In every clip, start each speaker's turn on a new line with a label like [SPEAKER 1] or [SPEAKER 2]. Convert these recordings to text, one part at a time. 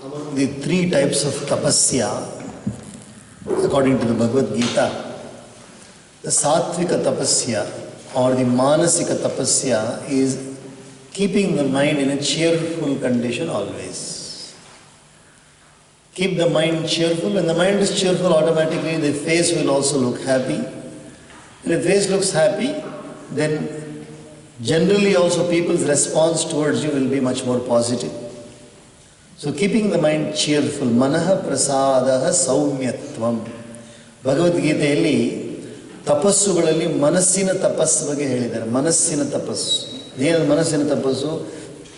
[SPEAKER 1] Among the three types of tapasya, according to the Bhagavad Gita, the sattvika tapasya or the manasika tapasya is keeping the mind in a cheerful condition always. Keep the mind cheerful. When the mind is cheerful, automatically the face will also look happy. And if the face looks happy, then generally also people's response towards you will be much more positive. So keeping the mind cheerful, manaha prasadaha saumyatvam. Bhagavad Gitaಯಲ್ಲಿ ತಪಸ್ಸುಗಳಲ್ಲಿ ಮನಸ್ಸಿನ ತಪಸ್ಸು ಬಗ್ಗೆ ಹೇಳಿದ್ದಾರೆ. ಮನಸ್ಸಿನ ತಪಸ್ಸು ಏನು? ಮನಸ್ಸಿನ ತಪಸ್ಸು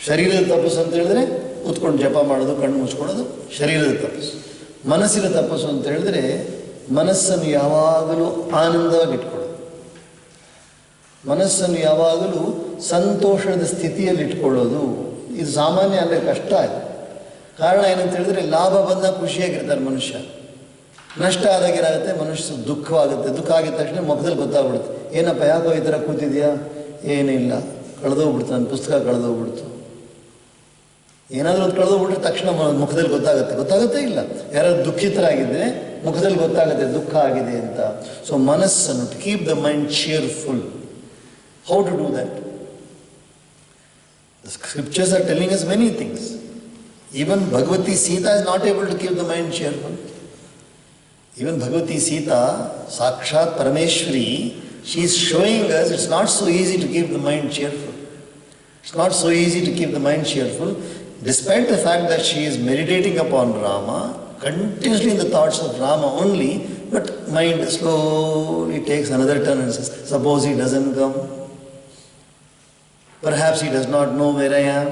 [SPEAKER 1] ಶರೀರದ ತಪಸ್ಸು ಅಂತ ಹೇಳಿದ್ರೆ ಕೂತ್ಕೊಂಡು ಜಪ ಮಾಡೋದು, ಕಣ್ಣು ಮುಚ್ಕೊಳ್ಳೋದು ಶರೀರದ ತಪಸ್ಸು. ಮನಸ್ಸಿನ ತಪಸ್ಸು ಅಂತ ಹೇಳಿದ್ರೆ ಮನಸ್ಸನ್ನು ಯಾವಾಗಲೂ ಆನಂದವಾಗಿ ಇಟ್ಕೊಳ್ಳೋದು, ಮನಸ್ಸನ್ನು ಯಾವಾಗಲೂ ಸಂತೋಷದ ಸ್ಥಿತಿಯಲ್ಲಿ ಇಟ್ಕೊಳ್ಳೋದು. ಇದು ಸಾಮಾನ್ಯ ಅಂದರೆ ಕಷ್ಟ ಇದೆ. ಕಾರಣ ಏನಂತ ಹೇಳಿದ್ರೆ ಲಾಭ ಬಂದಾಗ ಖುಷಿಯಾಗಿರ್ತಾರೆ ಮನುಷ್ಯ, ನಷ್ಟ ಆದಾಗ ಏನಾಗುತ್ತೆ ಮನುಷ್ಯ ದುಃಖವಾಗುತ್ತೆ. ದುಃಖ ಆಗಿದ ತಕ್ಷಣ ಮುಖದಲ್ಲಿ ಗೊತ್ತಾಗ್ಬಿಡುತ್ತೆ, ಏನಪ್ಪ ಯಾಕೋ ಈ ಥರ ಕೂತಿದ್ಯಾ? ಏನಿಲ್ಲ, ಕಳೆದೋಗ್ಬಿಡ್ತು, ನನ್ನ ಪುಸ್ತಕ ಕಳೆದೋಗ್ಬಿಡ್ತು. ಏನಾದರೂ ಒಂದು ಕಳೆದೋಗ್ಬಿಟ್ರೆ ತಕ್ಷಣ ಮುಖದಲ್ಲಿ ಗೊತ್ತಾಗುತ್ತೆ ಇಲ್ಲ. ಯಾರಾದ್ರು ದುಃಖಿತರಾಗಿದ್ದರೆ ಮುಖದಲ್ಲಿ ಗೊತ್ತಾಗುತ್ತೆ ದುಃಖ ಆಗಿದೆ ಅಂತ. ಸೊ ಮನಸ್ಸನ್ನು to keep the mind cheerful. How to do that? The scriptures are telling us many things. Even Bhagavati Sita is not able to keep the mind cheerful. Even Bhagavati Sita, Sakshat Parameshwari, she is showing us it's not so easy to keep the mind cheerful. It's not so easy to keep the mind cheerful, despite the fact that she is meditating upon Rama, continuously in the thoughts of Rama only, but mind slowly takes another turn and says, suppose he doesn't come, perhaps he does not know where I am.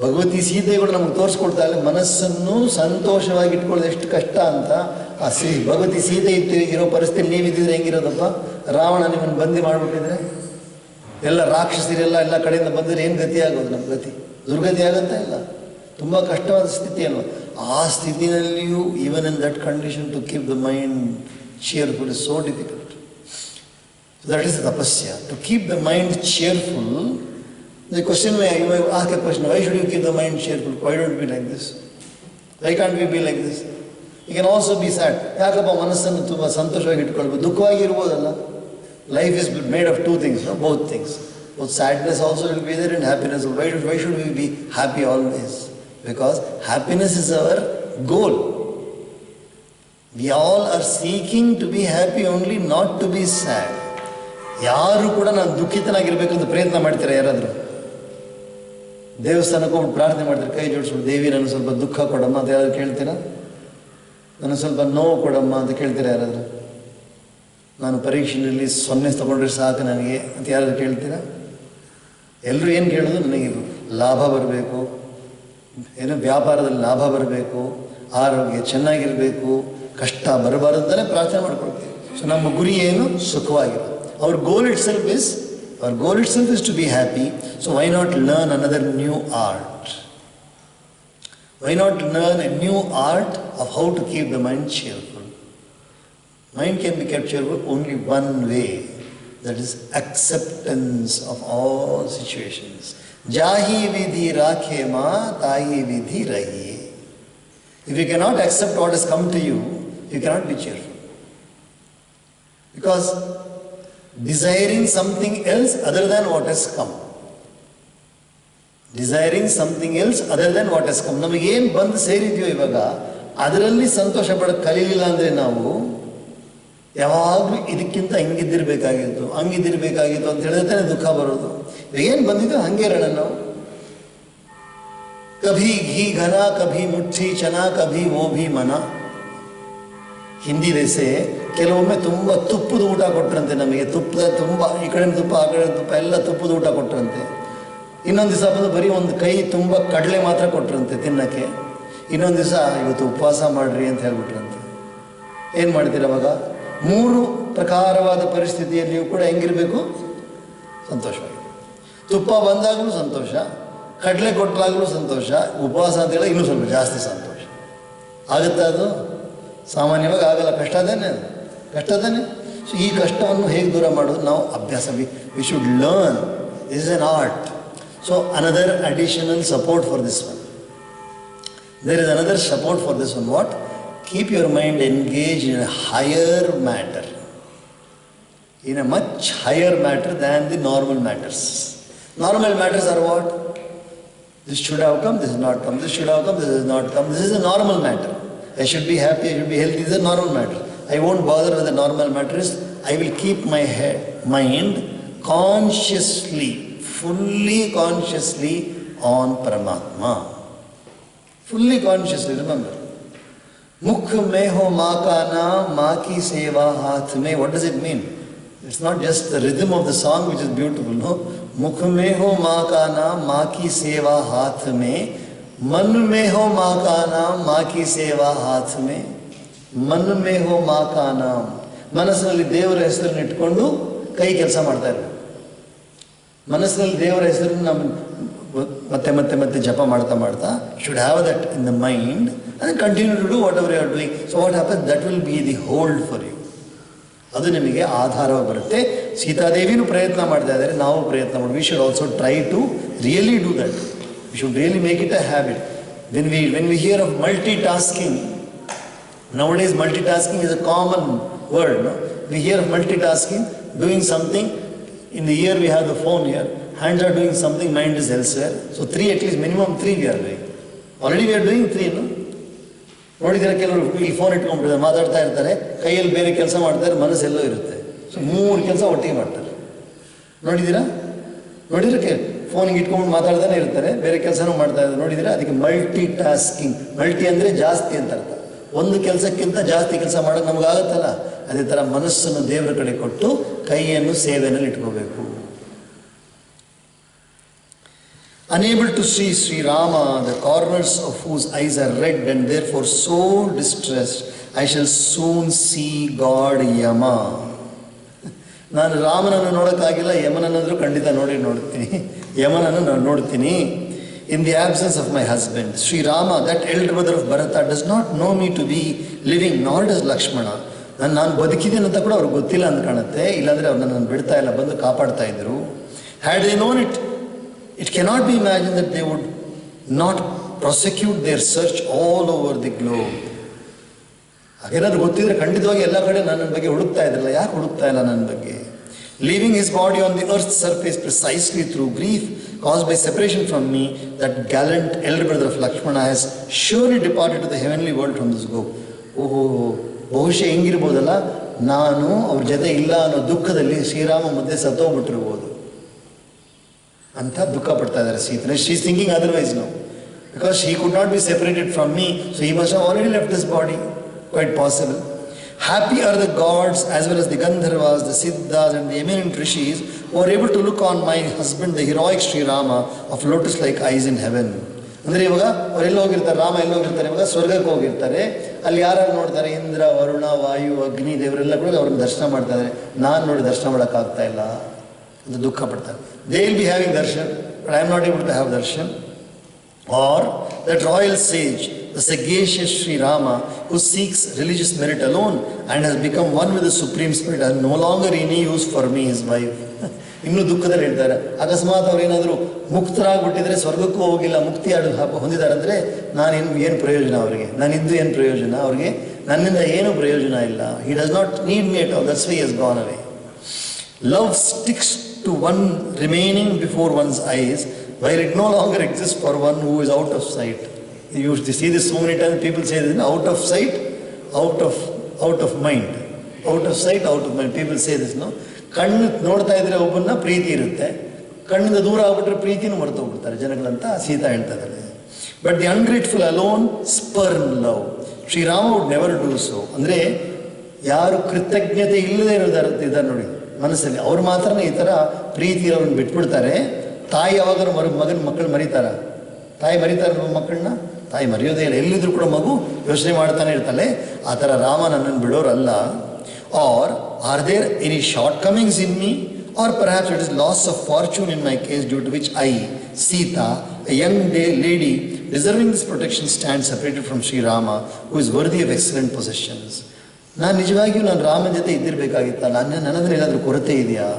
[SPEAKER 1] Bhagavati Sita ಕೂಡ ನಮಗೆ ತೋರಿಸ್ಕೊಡ್ತಾ ಇಲ್ಲ ಮನಸ್ಸನ್ನು ಸಂತೋಷವಾಗಿ ಇಟ್ಕೊಳ್ಳೋದು ಎಷ್ಟು ಕಷ್ಟ ಅಂತ. ಆ ಭಗವತಿ ಸೀತೆ ಇರೋ ಪರಿಸ್ಥಿತಿ ನೀವಿದ್ದಿದ್ರೆ ಹೆಂಗಿರೋದಪ್ಪ? ರಾವಣ ನಿಮ್ಮನ್ನು ಬಂದಿ ಮಾಡಿಬಿಟ್ಟಿದ್ರೆ, ಎಲ್ಲ ರಾಕ್ಷಸರೆಲ್ಲ ಎಲ್ಲ ಕಡೆಯಿಂದ ಬಂದರೆ ಏನು ಗತಿ ಆಗೋದು? ನಮ್ಮ ಗತಿ ದುರ್ಗತಿ ಆಗುತ್ತಾ ಇಲ್ಲ? ತುಂಬ ಕಷ್ಟವಾದ ಸ್ಥಿತಿ ಅಲ್ವ? ಆ ಸ್ಥಿತಿನಲ್ಲಿಯೂ even in that condition to keep the mind cheerful is so difficult. So that is the tapasya, to keep the mind cheerful. The question you may ask a question, why should you keep the mind cheerful? Why don't we be like this? Why can't we be like this? You can also be sad. ಯಾಕಪ್ಪ ಮನಸ್ಸನ್ನು ತುಂಬ ಸಂತೋಷವಾಗಿ ಇಟ್ಕೊಳ್ಬೋದು, ದುಃಖವಾಗಿ ಇರ್ಬೋದಲ್ಲ. Life is made of two things, no? Both things. Both sadness also will be there and happiness. Why should we be happy always? Because happiness is our goal. We all are seeking to be happy only, not to be sad. ಯಾರು ಕೂಡ ನಾನು ದುಃಖಿತನಾಗಿರ್ಬೇಕು ಅಂತ ಪ್ರಯತ್ನ ಮಾಡ್ತೀರಾ? ಯಾರಾದರೂ ದೇವಸ್ಥಾನಕ್ಕೆ ಹೋಗಿ ಪ್ರಾರ್ಥನೆ ಮಾಡ್ತಾರೆ, ಕೈ ಜೋಡಿಸ್ಬಿಟ್ಟು, ದೇವಿ ನನಗೆ ಸ್ವಲ್ಪ ದುಃಖ ಕೊಡಮ್ಮ ಅಂತ ಯಾರಾದ್ರು ಕೇಳ್ತೀರಾ? ನನಗೆ ಸ್ವಲ್ಪ ನೋವು ಕೊಡಮ್ಮ ಅಂತ ಕೇಳ್ತೀರಾ ಯಾರಾದರೂ? ನಾನು ಪರೀಕ್ಷೆಯಲ್ಲಿ 0 ತಗೊಂಡ್ರೆ ಸಾಕು ನನಗೆ ಅಂತ ಯಾರಾದ್ರು ಕೇಳ್ತೀರಾ? ಎಲ್ಲರೂ ಏನು ಕೇಳೋದು? ನನಗೆ ಲಾಭ ಬರಬೇಕು, ಏನೋ ವ್ಯಾಪಾರದಲ್ಲಿ ಲಾಭ ಬರಬೇಕು, ಆರೋಗ್ಯ ಚೆನ್ನಾಗಿರಬೇಕು, ಕಷ್ಟ ಬರಬಾರದು ಅಂತಲೇ ಪ್ರಾರ್ಥನೆ ಮಾಡ್ಕೊಳ್ತೀವಿ. ಸೊ ನಮ್ಮ ಗುರಿ ಏನು? ಸುಖವಾಗಿರೋದು. Our goal itself is to be happy. So why not learn another new art? Why not learn a new art of how to keep the mind cheerful? Mind can be kept cheerful only one way, that is acceptance of all situations. Jahi vidhi rakhe ma tahi vidhi rahi. If you cannot accept what has come to you, you cannot be cheerful. Because desiring something else other than what has come. Desiring something else other than what has come. ನಮಗೇನು ಬಂದು ಸೇರಿದೆಯೋ ಇವಾಗ ಅದರಲ್ಲಿ ಸಂತೋಷ ಪಡೋದು ಕಲೀಲಿಲ್ಲ ಅಂದರೆ ನಾವು ಯಾವಾಗಲೂ ಇದಕ್ಕಿಂತ ಹಂಗಿದ್ದಿರಬೇಕಾಗಿತ್ತು ಅಂತ ಹೇಳಿದ್ರೆ ದುಃಖ ಬರೋದು. ಏನು ಬಂದಿದ್ದೋ ಹಂಗೆ ಇರೋಣ ನಾವು. ಕಭಿ ಘೀ ಘನ, ಕಭಿ ಮುಠ್ಠಿ ಚನ, ಕಭಿ ವೋ ಭಿ ಮನ. ಹಿಂದಿ ದೇಸೆ ಕೆಲವೊಮ್ಮೆ ತುಂಬ ತುಪ್ಪದ ಊಟ ಕೊಟ್ಟರಂತೆ ನಮಗೆ. ತುಂಬ ಈ ಕಡೆ ತುಪ್ಪ ಆ ಕಡೆ ತುಪ್ಪ ಎಲ್ಲ ತುಪ್ಪದ ಊಟ ಕೊಟ್ಟರಂತೆ. ಇನ್ನೊಂದು ದಿವಸ ಬಂದು ಬರೀ ಒಂದು ಕೈ ತುಂಬ ಕಡಲೆ ಮಾತ್ರ ಕೊಟ್ಟರಂತೆ ತಿನ್ನೋಕ್ಕೆ. ಇನ್ನೊಂದು ದಿವಸ ಇವತ್ತು ಉಪವಾಸ ಮಾಡಿರಿ ಅಂತ ಹೇಳ್ಬಿಟ್ರಂತೆ. ಏನು ಮಾಡ್ತೀರ ಅವಾಗ? 3 ಪ್ರಕಾರವಾದ ಪರಿಸ್ಥಿತಿಯಲ್ಲಿಯೂ ಕೂಡ ಹೆಂಗಿರಬೇಕು? ಸಂತೋಷವಾಗಿ. ತುಪ್ಪ ಬಂದಾಗಲೂ ಸಂತೋಷ, ಕಡಲೆ ಕೊಟ್ಟಾಗಲೂ ಸಂತೋಷ, ಉಪವಾಸ ಅಂತ ಹೇಳಿ ಇನ್ನೂ ಸ್ವಲ್ಪ ಜಾಸ್ತಿ ಸಂತೋಷ. ಆಗುತ್ತಾ ಅದು? ಸಾಮಾನ್ಯವಾಗಿ ಆಗಲ್ಲ. ಕಷ್ಟ ತಾನೆ. ಸೊ ಈ ಕಷ್ಟವನ್ನು ಹೇಗೆ ದೂರ ಮಾಡೋದು? ನಾವು ಅಭ್ಯಾಸ. We should learn. This is an art. So another additional support for this one. There is another support for this one. What? Keep your mind engaged in a higher matter. In a much higher matter than the normal matters. Normal matters are what? This should have come, this is not come. This should have come, this is not come. This is a normal matter. I should be happy, I should be healthy. This is a normal matter. I won't bother with the normal matters. I will keep my mind consciously, fully consciously on Paramatma. Fully consciously, remember. Mukh mein ho maa ka naam, maa ki seva haath mein. What does it mean? It's not just the rhythm of the song which is beautiful, no? Mukh mein ho maa ka naam, maa ki seva haath mein. Man mein ho maa ka naam, maa ki seva haath mein. Man mein ho maa ka naam. ಮನಸ್ಸಿನಲ್ಲಿ ದೇವರ ಹೆಸರನ್ನು ಇಟ್ಕೊಂಡು ಕೈ ಕೆಲಸ ಮಾಡ್ತಾ ಇರಬೇಕು. ಮನಸ್ಸಿನಲ್ಲಿ ದೇವರ ಹೆಸರನ್ನು ನಾವು ಮತ್ತೆ ಮತ್ತೆ ಮತ್ತೆ ಜಪ ಮಾಡ್ತಾ ಮಾಡ್ತಾ should have that in the mind and continue to do whatever you are doing. So what happens? That will be the hold for you. ಅದು ನಿಮಗೆ ಆಧಾರವಾಗಿ ಬರುತ್ತೆ. ಸೀತಾದೇವಿನೂ ಪ್ರಯತ್ನ ಮಾಡ್ತಾ ಇದ್ದಾರೆ, ನಾವು ಪ್ರಯತ್ನ ಮಾಡಿ. We should also try to really do that. We should really make it a habit. When we hear of multitasking, nowadays multitasking is a common word. No? We hear of multitasking, doing something. In the ear we have the phone here. Hands are doing something, mind is elsewhere. So three, at least minimum three we are doing. Already we are doing three, no? ನೋಡಿದರೆ ಕೆಲವರು ಇಲ್ಲಿ phone ಇಟ್ಕೊಂಡ್ಬಿಟ್ಟಿದ್ದಾರೆ, ಮಾತಾಡ್ತಾ ಇರ್ತಾರೆ, ಕೈಯಲ್ಲಿ ಬೇರೆ ಕೆಲಸ ಮಾಡ್ತಾರೆ, ಮನಸ್ಸೆಲ್ಲೋ ಇರುತ್ತೆ. ಸೊ ಮೂರು ಕೆಲಸ ಒಟ್ಟಿಗೆ ಮಾಡ್ತಾರೆ. ನೋಡಿದ್ದೀರಾ? ಫೋನಿಗೆ ಇಟ್ಕೊಂಡು ಮಾತಾಡ್ತಾನೆ ಇರ್ತಾರೆ, ಬೇರೆ ಕೆಲಸನೂ ಮಾಡ್ತಾ ಇದ್ದಾರೆ. ನೋಡಿದ್ದೀರಾ? ಅದಕ್ಕೆ ಮಲ್ಟಿ ಟಾಸ್ಕಿಂಗ್. ಮಲ್ಟಿ ಅಂದರೆ ಜಾಸ್ತಿ ಅಂತ ಅರ್ಥ. ಒಂದು ಕೆಲಸಕ್ಕಿಂತ ಜಾಸ್ತಿ ಕೆಲಸ ಮಾಡೋದು ನಮಗಾಗುತ್ತಲ್ಲ, ಅದೇ ಥರ ಮನಸ್ಸನ್ನು ದೇವರ ಕಡೆ ಕೊಟ್ಟು ಕೈಯನ್ನು ಸೇವೆಯಲ್ಲಿ ಇಟ್ಕೋಬೇಕು. Unable to see Sri Rama, the corners of whose eyes are red and therefore so distressed, I shall soon see God Yama. ನಾನು ರಾಮನನ್ನು ನೋಡೋಕ್ಕಾಗಿಲ್ಲ, ಯಮನನ್ನಾದರೂ ಖಂಡಿತ ನೋಡ್ತೀನಿ. ಯಮನನ್ನು ನಾನು ನೋಡ್ತೀನಿ. In the absence of my husband, Sri Rama, that elder brother of Bharata, does not know me to be living, nor does Lakshmana. ನಾನು ಬದುಕಿದ್ದೀನಿ ಅಂತ ಕೂಡ ಅವ್ರಿಗೆ ಗೊತ್ತಿಲ್ಲ ಅಂತ ಕಾಣುತ್ತೆ. ಇಲ್ಲಾಂದರೆ ಅವ್ರು ನನ್ನನ್ನು ಬಿಡ್ತಾ ಇಲ್ಲ, ಬಂದು ಕಾಪಾಡ್ತಾ ಇದ್ರು. Had they known it, it cannot be imagined that they would not prosecute their search all over the globe. ಹಾಗೇನಾದ್ರು ಗೊತ್ತಿದ್ರೆ ಖಂಡಿತವಾಗಿ ಎಲ್ಲ ಕಡೆ ನನ್ನ ಬಗ್ಗೆ ಹುಡುಕ್ತಾ ಇದ್ರಲ್ಲ, ಯಾಕೆ ಹುಡುಕ್ತಾ ಇಲ್ಲ ನನ್ನ ಬಗ್ಗೆ? Leaving his body on the earth's surface precisely through grief caused by separation from me, that gallant elder brother of Lakshmana has surely departed to the heavenly world from this globe. ಓಹೋ, ಬಹುಶಃ ಹೆಂಗಿರ್ಬೋದಲ್ಲ, ನಾನು ಅವ್ರ ಜೊತೆ ಇಲ್ಲ ಅನ್ನೋ ದುಃಖದಲ್ಲಿ ಶ್ರೀರಾಮ ಮಧ್ಯೆ ಸತ್ತೋಗ್ಬಿಟ್ಟಿರ್ಬೋದು ಅಂತ ದುಃಖ ಪಡ್ತಾ ಇದ್ದಾರೆ Sita. She is thinking otherwise now, because he could not be separated from me, so he must have already left this body. Quite possible. Happy are the gods as well as the Gandharvas, the Siddhas and the eminent Rishis who are able to look on my husband, the heroic Sri Rama, of lotus-like eyes in heaven. ಅಂದರೆ ಇವಾಗ ಅವರೆಲ್ಲ ಹೋಗಿರ್ತಾರೆ, ರಾಮ ಎಲ್ಲ ಹೋಗಿರ್ತಾರೆ, ಇವಾಗ ಸ್ವರ್ಗಕ್ಕೆ ಹೋಗಿರ್ತಾರೆ. ಅಲ್ಲಿ ಯಾರು ನೋಡ್ತಾರೆ? ಇಂದ್ರ, ವರುಣ, ವಾಯು, ಅಗ್ನಿ ದೇವರೆಲ್ಲ ಕೂಡ ಅವ್ರನ್ನ ದರ್ಶನ ಮಾಡ್ತಾ ಇದ್ದಾರೆ. ನಾನು ನೋಡಿ ದರ್ಶನ ಮಾಡೋಕ್ಕಾಗ್ತಾ ಇಲ್ಲ ಅಂತ ದುಃಖ ಪಡ್ತಾರೆ. They will be having darshan, but I am not able to have darshan. Or that royal sage, the sagacious Sri Rama, who seeks religious merit alone and has become one with the Supreme Spirit, has no longer any use for me, his wife. ಇನ್ನೂ ದುಃಖದಲ್ಲಿ ಹೇಳ್ತಾರೆ. ಅಕಸ್ಮಾತ್ ಅವ್ರು ಏನಾದರೂ ಮುಕ್ತರಾಗ್ಬಿಟ್ಟಿದ್ರೆ, ಸ್ವರ್ಗಕ್ಕೂ ಹೋಗಿಲ್ಲ, ಮುಕ್ತಿ ಹೊಂದಿದ್ದಾರೆ ಅಂದರೆ ಏನು ಪ್ರಯೋಜನ ಅವರಿಗೆ? ನಾನಿದ್ದು ಏನು ಪ್ರಯೋಜನ ಅವ್ರಿಗೆ? ನನ್ನಿಂದ ಏನೂ ಪ್ರಯೋಜನ ಇಲ್ಲ. He does not need me at all. That's why he has gone away. Love sticks to one remaining before one's eyes, while it no longer exists for one who is out of sight. You see this so many times. People say this, out of sight, out of mind, out of sight, out of mind. People say this, no? ಕಣ್ಣು ನೋಡ್ತಾ ಇದ್ರೆ ಒಬ್ಬನ್ನ ಪ್ರೀತಿ ಇರುತ್ತೆ, ಕಣ್ಣಿಂದ ದೂರ ಆಗ್ಬಿಟ್ರೆ ಪ್ರೀತಿನೂ ಮರೆತೋಗ್ಬಿಡ್ತಾರೆ ಜನಗಳಂತ ಸೀತಾ ಹೇಳ್ತಾ ಇದ್ದಾರೆ. But the ungrateful alone spurn love. Shrirama would never do so. ಅಂದರೆ ಯಾರು ಕೃತಜ್ಞತೆ ಇಲ್ಲದೆ ಇದ್ದಾರೆ ನೋಡಿ ಮನಸ್ಸಲ್ಲಿ, ಅವ್ರು ಮಾತ್ರ ಈ ಥರ ಪ್ರೀತಿ ಇರೋರನ್ನ ಬಿಟ್ಬಿಡ್ತಾರೆ. ತಾಯಿ ಯಾವಾಗ ಮಕ್ಕಳು ಮರಿತಾರ? ತಾಯಿ ಮರಿತಾರೆ ಮಕ್ಕಳನ್ನ? ತಾಯಿ ಮರೆಯೋದೇ ಇಲ್ಲ. ಎಲ್ಲಿದ್ರು ಕೂಡ ಮಗು ಯೋಚನೆ ಮಾಡ್ತಾನೆ ಇರ್ತಾಳೆ. ಆ ಥರ ರಾಮ ನನ್ನನ್ನು ಬಿಡೋರಲ್ಲ. Or are there any shortcomings in me, or perhaps it is loss of fortune in my case, due to which I, Sita, a young lady deserving this protection, stand separated from Shrirama, who is worthy of excellent possessions. ನಾನು ನಿಜವಾಗಿಯೂ ನಾನು ರಾಮನ ಜೊತೆ ಇದ್ದಿರಬೇಕಾಗಿತ್ತಲ್ಲ, ನನ್ನದ್ರೆ ಏನಾದರೂ ಕೊರತೆ ಇದೆಯಾ?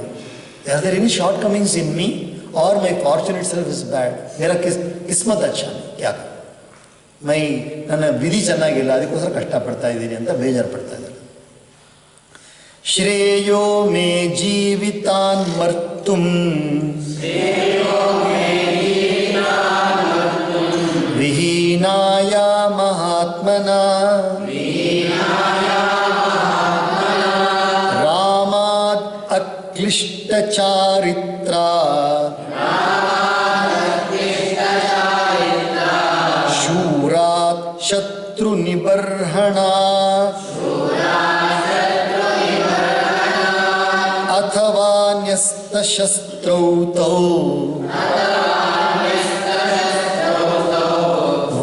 [SPEAKER 1] Are there any shortcomings in me, or my fortune itself is bad. मेरा किस्मत अच्छा नहीं, क्या कर? ನನ್ನ ವಿಧಿ ಚೆನ್ನಾಗಿಲ್ಲ, ಅದಕ್ಕೋಸ್ಕರ ಕಷ್ಟಪಡ್ತಾ ಇದ್ದೀನಿ ಅಂತ ಬೇಜಾರು ಪಡ್ತಾ ಇದ್ದಾರೆ. ಶ್ರೇಯೋ ಮೇ ಜೀವಿತಾನ್ ಮರ್ತುಂ ವಿಹೀನಾಯ ಮಹಾತ್ಮನ ರಾಮಾದ್ ಅಕ್ಲಿಷ್ಟ ಚಾರಿತ್ರ ಶೂರಾತ್ ಶತ್ರು ನಿಬರ್ಹಣ ಅಥವಾ ನ್ಯಸ್ತ ಶಸ್ತ್ರೌ ತೌ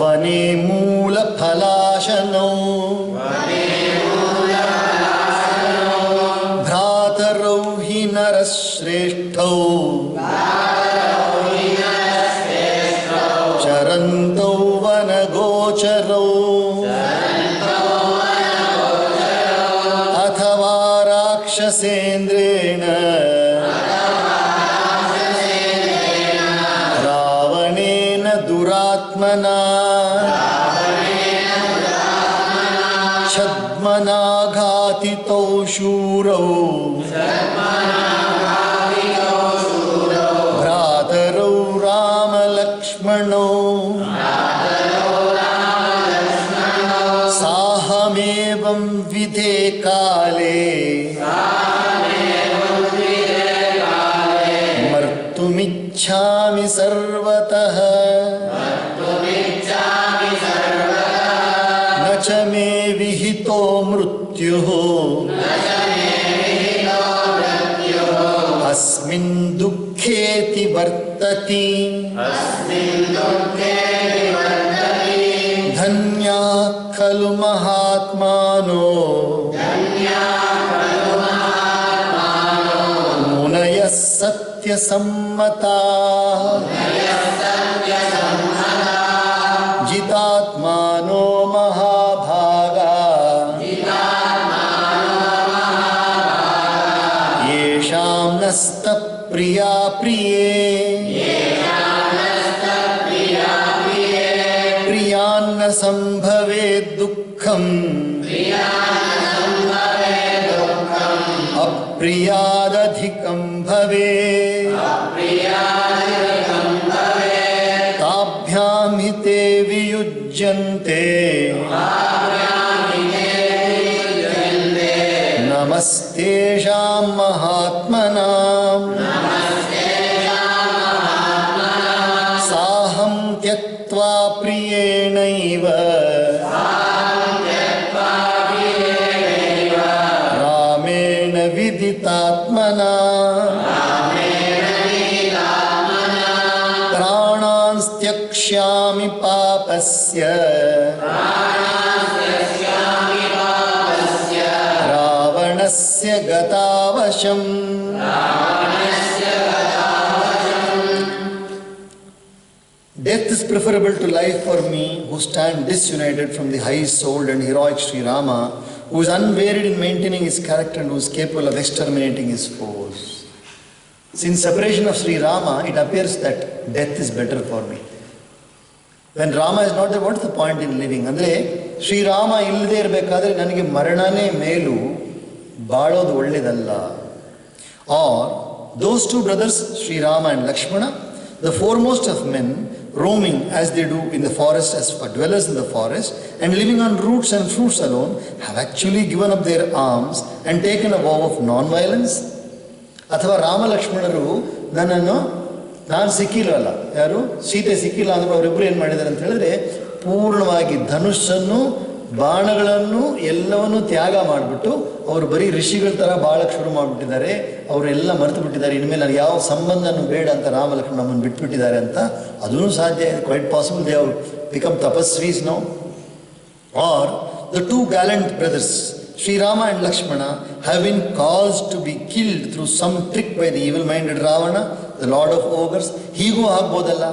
[SPEAKER 1] ವನೆ ಮೂಲ ಫಲಾಶನೌ ಭ್ರಾತರೌ ಹಿ ನರಶ್ರೇಷ್ಠೌ ಚರಂತೌ ವನಗೋಚರೌ ಅಥವಾ ರಾಕ್ಷಸೇಂದ್ರೇಣ ರಾವಣೇನ ದುರಾತ್ಮನ ಛದ್ಮನಾಘಾತಿತೌ ಶೂರೌ ಭ್ರಾತರೌ ರಾಮಲಕ್ಷ್ಮಣೌ ಸಾಹಮೇವಂ ವಿಧೇ ಕಾಲೇ ಮರ್ತುಮಿಚ್ಛಾಮಿ ಸರ್ವತಃ ನ ಚ ಮೇ ವಿಹಿತೋ ಮೃತ್ಯುಃ ಅಸ್ಮಿನ್ ದುಃಖೇತಿ ವರ್ತತಿ ಧನ್ಯಾ ಖಲು ಮಹಾತ್ಮಾನೋ ಮುನಯಃ ಸತ್ಯಸಮ್ಮತಾಃ ಜಿತಾತ್ಮಾನೋ ಮಹಾಭಾಗಾಃ ಯೇಷಾಂ ನಸ್ತ ಪ್ರಿಯಾ ಪ್ರಿಯೇ ಪ್ರಿಯಾನ್ನ ಸಂಭವೇದ್ ದುಃಖಂ ಅಪ್ರಿಯಾದಧಿಕಂ ಭವೇತ್ ತಾಭ್ಯಾಂ ಹಿ ತೇ ವಿಯುಜ್ಯಂತೆ ನಮಸ್ತೇಷಾಂ ಮಹಾತ್ಮನಾಂ ಸಾಹಂ ತ್ಯಕ್ತ್ವಾ ಪ್ರಿಯೇಣೈವ ರಾಮೇಣ ವಿದಿತಾತ್ಮನಾ ಪ್ರಾಣಾನ್ ತ್ಯಕ್ಷ್ಯಾಮಿ ಪಾಪಸ್ಯ ರಾವಣಸ್ಯ ಗತಾವಶಂ. Death is preferable to life for me, who stand disunited from the high-souled and heroic Sri Rama, who is unwearied in maintaining his character and who is capable of exterminating his foes. Since separation of Sri Rama, it appears that death is better for me. When Rama is not there, what is the point in living? ಅಂದರೆ ಶ್ರೀ ರಾಮ ಇಲ್ಲದೆ ಇರಬೇಕಾದ್ರೆ ನನಗೆ ಮರಣನೇ ಮೇಲು, ಬಾಳೋದು ಒಳ್ಳೆಯದಲ್ಲ. Or those two brothers, Sri Rama and Lakshmana, the foremost of men, roaming as they do in the forest as for dwellers in the forest and living on roots and fruits alone, have actually given up their arms and taken a vow of non-violence. ಅಥವಾ ರಾಮ ಲಕ್ಷ್ಮಣರು ನಾನು ಸಿಕ್ಕಿಲ್ಲವಲ್ಲ, ಯಾರು ಸೀತೆ ಸಿಕ್ಕಿಲ್ಲ ಅಂದ್ರೆ ಅವರಿಬ್ಬರು ಏನು ಮಾಡಿದ್ದಾರೆ ಅಂತ ಹೇಳಿದ್ರೆ ಪೂರ್ಣವಾಗಿ ಧನುಸ್ಸನ್ನು ಬಾಣಗಳನ್ನು ಎಲ್ಲವನ್ನೂ ತ್ಯಾಗ ಮಾಡಿಬಿಟ್ಟು ಅವರು ಬರೀ ಋಷಿಗಳ ಥರ ಬಾಳಕ್ಕೆ ಶುರು ಮಾಡಿಬಿಟ್ಟಿದ್ದಾರೆ. ಅವರೆಲ್ಲ ಮರೆತು ಬಿಟ್ಟಿದ್ದಾರೆ. ಇನ್ಮೇಲೆ ನನಗೆ ಯಾವ ಸಂಬಂಧನೂ ಬೇಡ ಅಂತ ರಾಮ ಲಕ್ಷ್ಮಣ ನಮ್ಮನ್ನು ಬಿಟ್ಬಿಟ್ಟಿದ್ದಾರೆ ಅಂತ. ಅದೂ ಸಾಧ್ಯ ಇದೆ. Quite possible they have become tapasvis now. Are the two gallant brothers Sri Rama and Lakshmana have been caused to be killed through some trick by the evil-minded Ravana, the lord of ogres. ಹೀಗೂ ಆಗ್ಬೋದಲ್ಲ,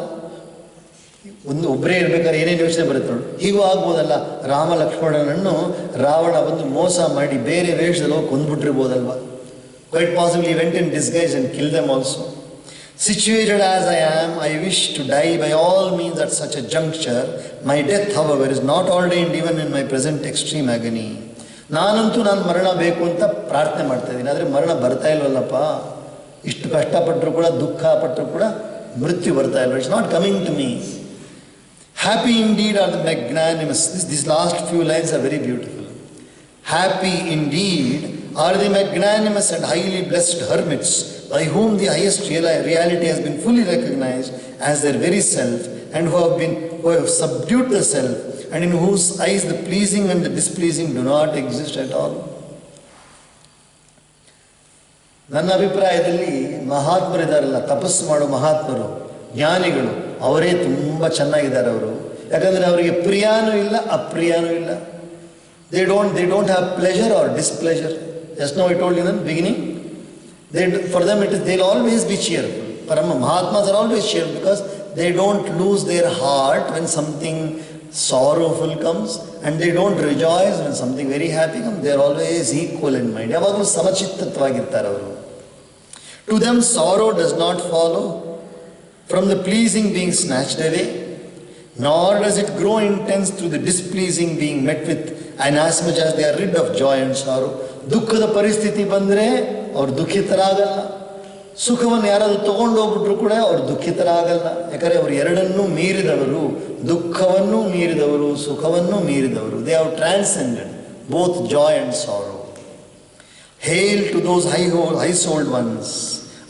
[SPEAKER 1] ಒಬ್ಬರೇ ಇರ್ಬೇಕಾದ್ರೆ ಏನೇನು ಯೋಚನೆ ಬರುತ್ತೆ ನೋಡಿ. ಹೀಗೂ ಆಗ್ಬೋದಲ್ಲ, ರಾಮ ಲಕ್ಷ್ಮಣನನ್ನು ರಾವಣ ಬಂದು ಮೋಸ ಮಾಡಿ ಬೇರೆ ವೇಷದಲ್ಲಿ ಹೋಗಿ ಕೊಂದ್ಬಿಟ್ಟಿರ್ಬೋದಲ್ವ. Quite possible he went in disguise and killed them also. Situated as I am, I wish to die by all means at such a juncture. My death, however, is not ordained even in my present extreme agony. ನಾನಂತೂ ನಾನು ಮರಣ ಬೇಕು ಅಂತ ಪ್ರಾರ್ಥನೆ ಮಾಡ್ತಾ ಇದ್ದೀನಿ, ಆದರೆ ಮರಣ ಬರ್ತಾ ಇಲ್ವಲ್ಲಪ್ಪ. ಇಷ್ಟು ಕಷ್ಟಪಟ್ಟರು ಕೂಡ, ದುಃಖ ಪಟ್ಟರು ಕೂಡ ಮೃತ್ಯು ಬರ್ತಾ ಇಲ್ವ. It's not coming to me. Happy indeed are the magnanimous. These last few lines are very beautiful. Happy indeed are the magnanimous and highly blessed hermits, by whom the highest reality has been fully recognized as their very self, and who have subdued the self, and in whose eyes the pleasing and the displeasing do not exist at all. ನನ್ನ ಅಭಿಪ್ರಾಯದಲ್ಲಿ ಮಹಾತ್ಮರಿದ್ದಾರಲ್ಲ, ತಪಸ್ಸು ಮಾಡೋ ಮಹಾತ್ಮರು, ಜ್ಞಾನಿಗಳು, ಅವರೇ ತುಂಬ ಚೆನ್ನಾಗಿದ್ದಾರೆ ಅವರು. ಯಾಕಂದರೆ ಅವರಿಗೆ ಪ್ರಿಯಾನೂ ಇಲ್ಲ, ಅಪ್ರಿಯಾನೂ ಇಲ್ಲ. They don't have pleasure or displeasure. Just now I told you in the beginning, for them they'll always be cheerful. Parama Mahatmas are always cheerful because they don't lose their heart when something sorrowful comes, and they don't rejoice when something very happy comes. They are always equal in mind. ಯಾವಾಗಲೂ ಸಮಚಿತ್ತತ್ವಾಗಿರ್ತಾರೆ ಅವರು. To them sorrow does not follow from the pleasing being snatched away, nor does it grow intense through the displeasing being met with, and as much as they are rid of joy and sorrow. ದುಃಖದ ಪರಿಸ್ಥಿತಿ ಬಂದರೆ ಅವ್ರು ದುಃಖಿತರಾಗಲ್ಲ, ಸುಖವನ್ನು ಯಾರಾದರೂ ತೊಗೊಂಡೋಗ್ಬಿಟ್ರು ಕೂಡ ಅವ್ರು ದುಃಖಿತರಾಗಲ್ಲ. ಯಾಕಂದರೆ ಅವರು ಎರಡನ್ನೂ ಮೀರಿದವರು, ದುಃಖವನ್ನು ಮೀರಿದವರು, ಸುಖವನ್ನು ಮೀರಿದವರು. They have transcended both joy and sorrow. Hail to those high souled ones.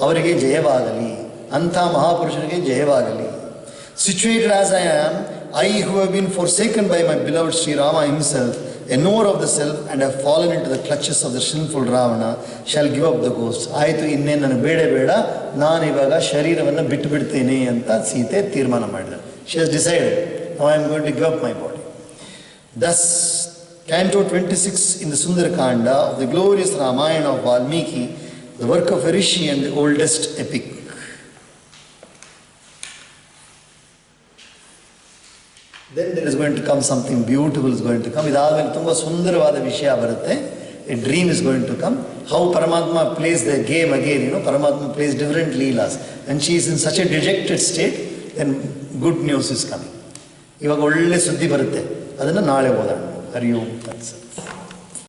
[SPEAKER 1] ಅವರಿಗೆ ಜಯವಾಗಲಿ, ಅಂಥ ಮಹಾಪುರುಷರಿಗೆ ಜಯವಾಗಲಿ. Situated as I am, I who have been forsaken by my beloved Sri Rama himself, a knower of the self, and have fallen into the clutches of the sinful Ravana, shall give up the ghost. ಆಯಿತು, ಇನ್ನೇನು ನನಗೆ ಬೇಡ, ನಾನು ಇವಾಗ ಶರೀರವನ್ನು ಬಿಟ್ಟು ಬಿಡ್ತೇನೆ ಅಂತ ಸೀತೆ ತೀರ್ಮಾನ ಮಾಡಿದರು. She has decided, now I am going to give up my body. Thus, Canto 26 in the Sundarakanda of the glorious Ramayana of Valmiki, the work of a rishi and the oldest epic. Then there is going to come something beautiful is going to come. ಇದಾದಮೇಲೆ ತುಂಬ ಸುಂದರವಾದ ವಿಷಯ ಬರುತ್ತೆ. A dream is going to come. How Paramatma plays the game again. Paramatma plays different leelas. And she is in such a dejected state, then good news is coming. ಇವಾಗ ಒಳ್ಳೆ ಸುದ್ದಿ ಬರುತ್ತೆ, ಅದನ್ನು ನಾಳೆ ಓದೋಣ. ಹರಿ ಓಂ ತತ್ಸತ್.